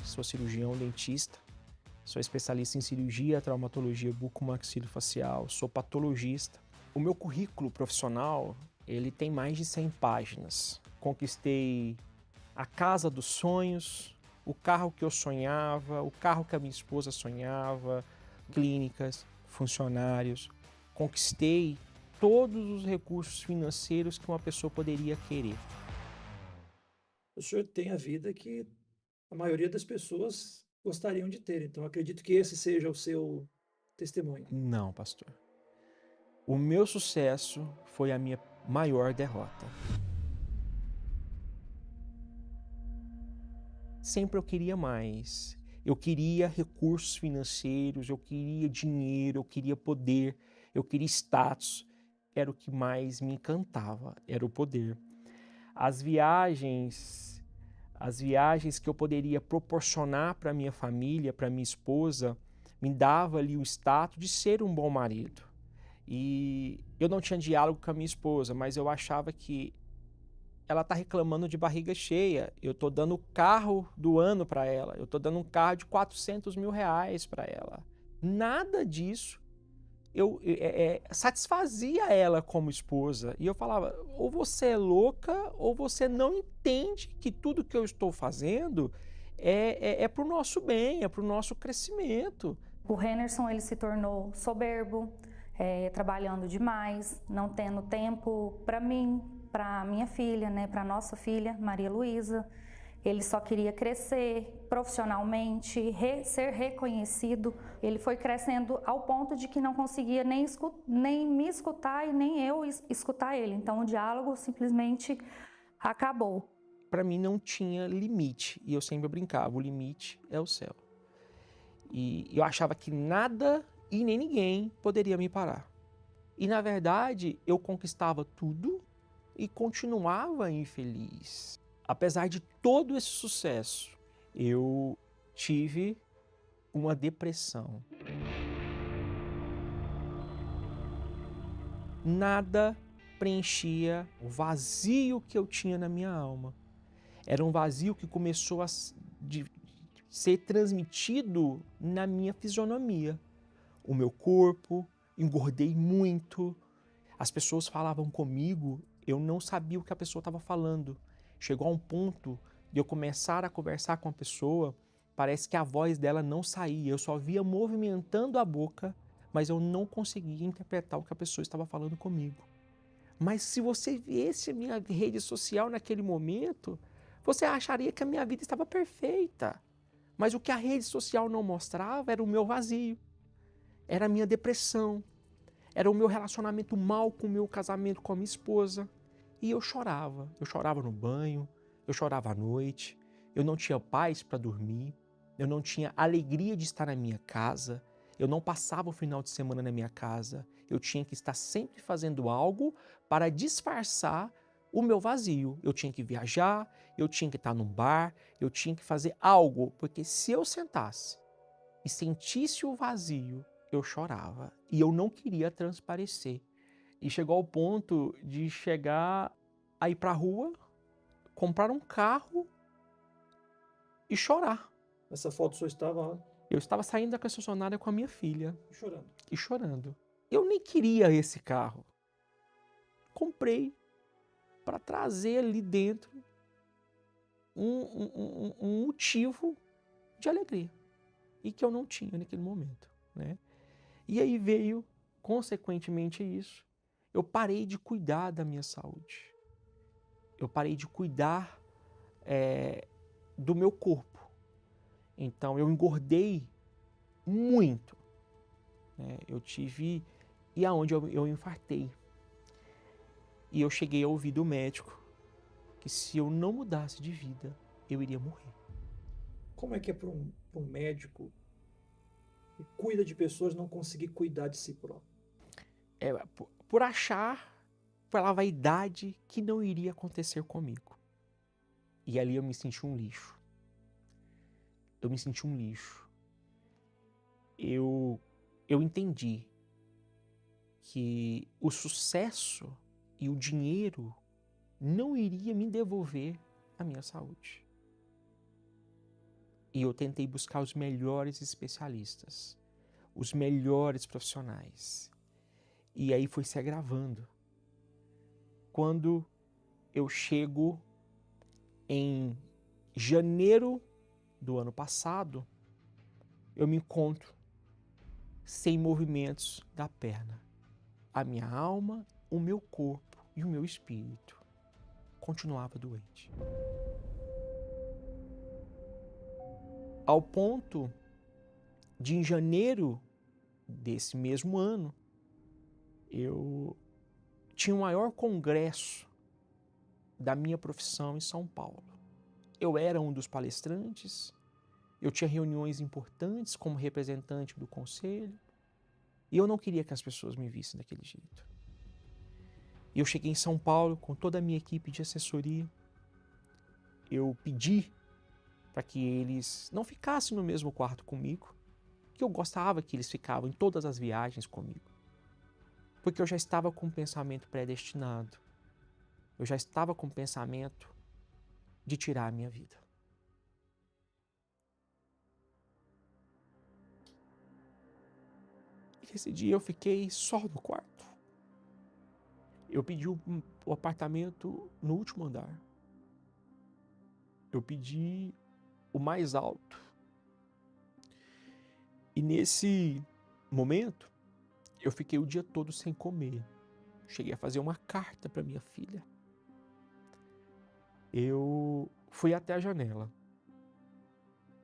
sou cirurgião dentista, sou especialista em cirurgia, traumatologia bucomaxilofacial, sou patologista. O meu currículo profissional, ele tem mais de 100 páginas. Conquistei a casa dos sonhos, o carro que eu sonhava, o carro que a minha esposa sonhava, clínicas, funcionários. Conquistei todos os recursos financeiros que uma pessoa poderia querer. O senhor tem a vida que a maioria das pessoas gostariam de ter, então acredito que esse seja o seu testemunho. Não, pastor. O meu sucesso foi a minha maior derrota. Sempre eu queria mais. Eu queria recursos financeiros, eu queria dinheiro, eu queria poder, eu queria status. Era o que mais me encantava, era o poder. As viagens, as viagens que eu poderia proporcionar para minha família, para minha esposa, me dava ali o status de ser um bom marido. E eu não tinha diálogo com a minha esposa, mas eu achava que ela está reclamando de barriga cheia. Eu estou dando o carro do ano para ela. Eu estou dando um carro de 400 mil reais para ela. Nada disso satisfazia ela como esposa. E eu falava, ou você é louca, ou você não entende que tudo que eu estou fazendo é para o nosso bem, é para o nosso crescimento. O Henderson, ele se tornou soberbo, trabalhando demais, não tendo tempo para mim, para minha filha, né, para nossa filha, Maria Luísa. Ele só queria crescer profissionalmente, ser reconhecido. Ele foi crescendo ao ponto de que não conseguia nem me escutar e nem eu escutar ele. Então o diálogo simplesmente acabou. Para mim não tinha limite, e eu sempre brincava, o limite é o céu. E eu achava que nada e nem ninguém poderia me parar. E na verdade eu conquistava tudo e continuava infeliz. Apesar de todo esse sucesso, eu tive uma depressão. Nada preenchia o vazio que eu tinha na minha alma. Era um vazio que começou a ser transmitido na minha fisionomia. O meu corpo, engordei muito. As pessoas falavam comigo, eu não sabia o que a pessoa estava falando. Chegou a um ponto de eu começar a conversar com a pessoa, parece que a voz dela não saía, eu só via movimentando a boca, mas eu não conseguia interpretar o que a pessoa estava falando comigo. Mas se você viesse a minha rede social naquele momento, você acharia que a minha vida estava perfeita. Mas o que a rede social não mostrava era o meu vazio, era a minha depressão, era o meu relacionamento mal com o meu casamento com a minha esposa. E eu chorava no banho, eu chorava à noite, eu não tinha paz para dormir, eu não tinha alegria de estar na minha casa, eu não passava o final de semana na minha casa, eu tinha que estar sempre fazendo algo para disfarçar o meu vazio. Eu tinha que viajar, eu tinha que estar num bar, eu tinha que fazer algo, porque se eu sentasse e sentisse o vazio, eu chorava e eu não queria transparecer. E chegou ao ponto de chegar a ir para a rua, comprar um carro e chorar. Essa foto só estava lá Eu estava saindo da concessionária com a minha filha chorando. e chorando. Eu nem queria esse carro. Comprei para trazer ali dentro um motivo de alegria e que eu não tinha naquele momento, né? E aí veio, consequentemente isso, eu parei de cuidar da minha saúde. Eu parei de cuidar do meu corpo. Então eu engordei muito, né? Eu tive, e aonde eu infartei. E eu cheguei a ouvir do médico que se eu não mudasse de vida, eu iria morrer. Como é que é para um médico que cuida de pessoas não conseguir cuidar de si próprio? Por achar, pela vaidade, que não iria acontecer comigo. E ali eu me senti um lixo. Eu me senti um lixo. Eu entendi que o sucesso e o dinheiro não iria me devolver a minha saúde. E eu tentei buscar os melhores especialistas, os melhores profissionais. E aí foi se agravando. Quando eu chego em janeiro do ano passado, eu me encontro sem movimentos da perna. A minha alma, o meu corpo e o meu espírito continuava doente. Ao ponto de, em janeiro desse mesmo ano, eu tinha o maior congresso da minha profissão em São Paulo. Eu era um dos palestrantes, eu tinha reuniões importantes como representante do conselho, e eu não queria que as pessoas me vissem daquele jeito. E eu cheguei em São Paulo com toda a minha equipe de assessoria. Eu pedi para que eles não ficassem no mesmo quarto comigo, que eu gostava que eles ficavam em todas as viagens comigo. Porque eu já estava com o pensamento predestinado. Eu já estava com o pensamento de tirar a minha vida. E esse dia eu fiquei só no quarto. Eu pedi o apartamento no último andar. Eu pedi o mais alto. E nesse momento, eu fiquei o dia todo sem comer. Cheguei a fazer uma carta para minha filha. Eu fui até a janela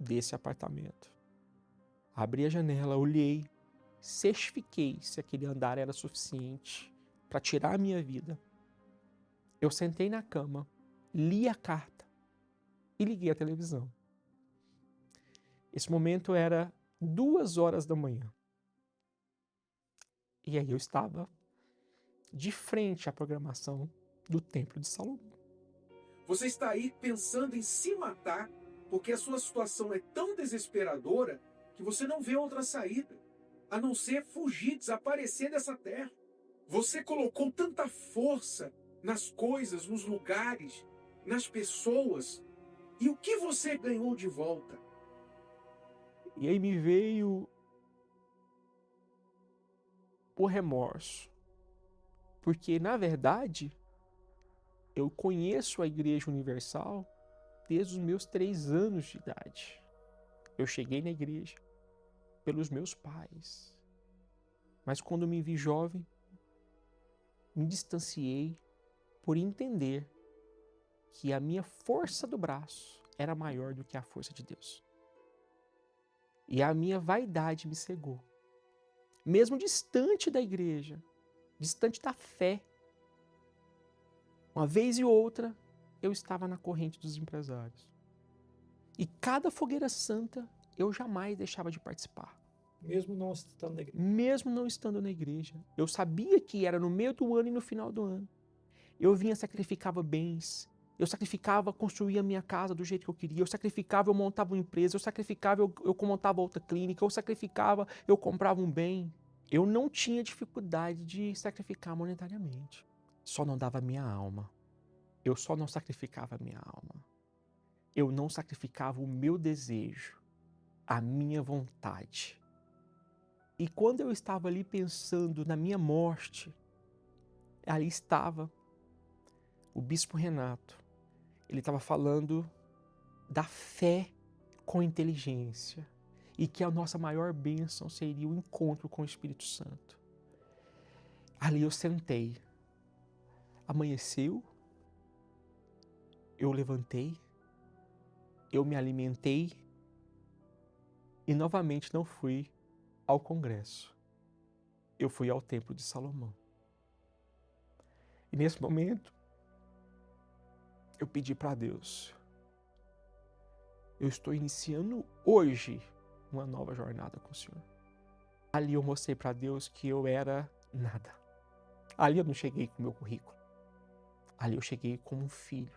desse apartamento. Abri a janela, olhei, certifiquei se aquele andar era suficiente para tirar a minha vida. Eu sentei na cama, li a carta e liguei a televisão. Esse momento era 2h da manhã. E aí eu estava de frente à programação do Templo de Salomão. Você está aí pensando em se matar porque a sua situação é tão desesperadora que você não vê outra saída, a não ser fugir, desaparecer dessa terra. Você colocou tanta força nas coisas, nos lugares, nas pessoas, e o que você ganhou de volta? E aí me veio o remorso, porque na verdade eu conheço a Igreja Universal desde os meus 3 anos de idade. Eu cheguei na igreja pelos meus pais, mas quando me vi jovem, me distanciei por entender que a minha força do braço era maior do que a força de Deus. E a minha vaidade me cegou. Mesmo distante da igreja, distante da fé, uma vez e outra, eu estava na corrente dos empresários. E cada fogueira santa, eu jamais deixava de participar. Mesmo não estando na igreja. Mesmo não estando na igreja. Eu sabia que era no meio do ano e no final do ano. Eu vinha, sacrificava bens. Eu sacrificava, construía a minha casa do jeito que eu queria. Eu sacrificava, eu montava uma empresa. Eu sacrificava, eu montava outra clínica. Eu sacrificava, eu comprava um bem. Eu não tinha dificuldade de sacrificar monetariamente. Só não dava a minha alma. Eu só não sacrificava a minha alma. Eu não sacrificava o meu desejo, a minha vontade. E quando eu estava ali pensando na minha morte, ali estava o Bispo Renato. Ele estava falando da fé com inteligência e que a nossa maior bênção seria o encontro com o Espírito Santo. Ali eu sentei. Amanheceu, eu levantei, eu me alimentei e novamente não fui ao congresso. Eu fui ao Templo de Salomão. E nesse momento, eu pedi para Deus, eu estou iniciando hoje uma nova jornada com o Senhor. Ali eu mostrei para Deus que eu era nada. Ali eu não cheguei com o meu currículo. Ali eu cheguei como um filho.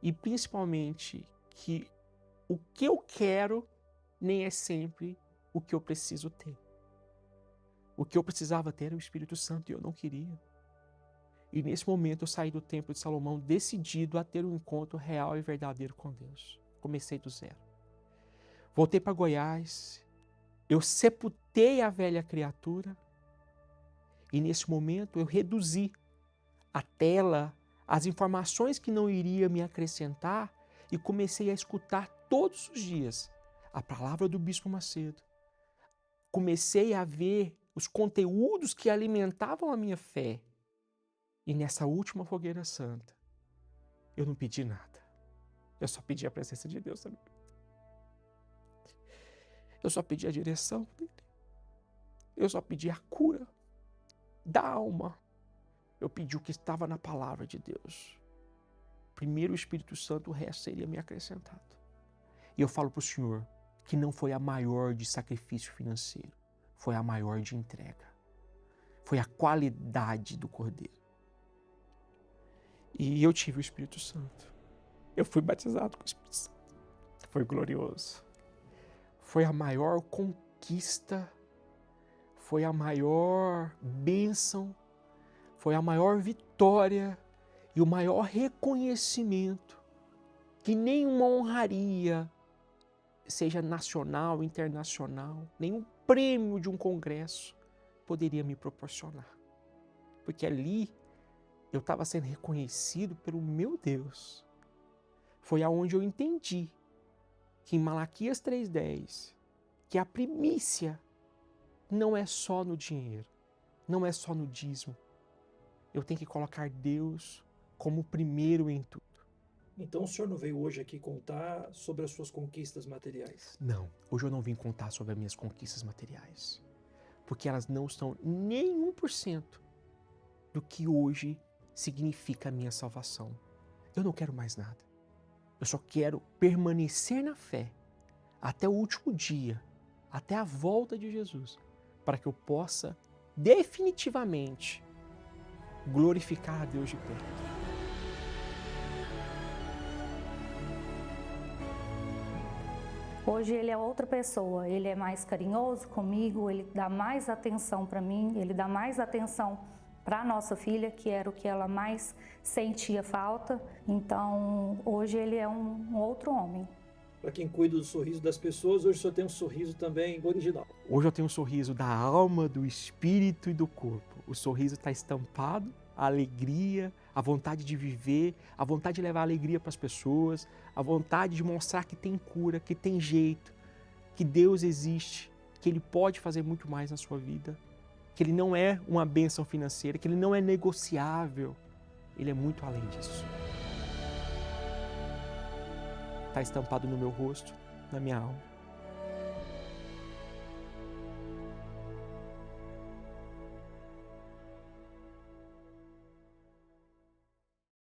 E principalmente que o que eu quero nem é sempre o que eu preciso ter. O que eu precisava ter era o Espírito Santo e eu não queria. E nesse momento eu saí do Templo de Salomão decidido a ter um encontro real e verdadeiro com Deus. comecei do zero. Voltei para Goiás, eu sepultei a velha criatura e nesse momento eu reduzi a tela, as informações que não iria me acrescentar e comecei a escutar todos os dias a palavra do Bispo Macedo. Comecei a ver os conteúdos que alimentavam a minha fé. E nessa última fogueira santa, eu não pedi nada. Eu só pedi a presença de Deus também. Eu só pedi a direção dele. Eu só pedi a cura da alma. Eu pedi o que estava na palavra de Deus. Primeiro o Espírito Santo, o resto seria me acrescentado. E eu falo para o Senhor que não foi a maior de sacrifício financeiro, foi a maior de entrega. Foi a qualidade do Cordeiro. E eu tive o Espírito Santo. Eu fui batizado com o Espírito Santo. Foi glorioso. Foi a maior conquista, foi a maior bênção, foi a maior vitória e o maior reconhecimento que nenhuma honraria, seja nacional, internacional, nenhum prêmio de um congresso poderia me proporcionar. Porque ali eu estava sendo reconhecido pelo meu Deus. Foi aonde eu entendi que em Malaquias 3,10, que a primícia não é só no dinheiro, não é só no dízimo. Eu tenho que colocar Deus como primeiro em tudo. Então o senhor não veio hoje aqui contar sobre as suas conquistas materiais? Não, hoje eu não vim contar sobre as minhas conquistas materiais, porque elas não estão nem 1% do que hoje significa a minha salvação. Eu não quero mais nada. Eu só quero permanecer na fé até o último dia, até a volta de Jesus, para que eu possa definitivamente glorificar a Deus de perto. Hoje ele é outra pessoa, ele é mais carinhoso comigo, ele dá mais atenção para mim, ele dá mais atenção para a nossa filha, que era o que ela mais sentia falta. Então, hoje ele é um outro homem. Para quem cuida do sorriso das pessoas, hoje o senhor tem um sorriso também original. Hoje eu tenho um sorriso da alma, do espírito e do corpo. O sorriso está estampado, a alegria, a vontade de viver, a vontade de levar alegria para as pessoas, a vontade de mostrar que tem cura, que tem jeito, que Deus existe, que Ele pode fazer muito mais na sua vida, que Ele não é uma bênção financeira, que Ele não é negociável, Ele é muito além disso. Está estampado no meu rosto, na minha alma.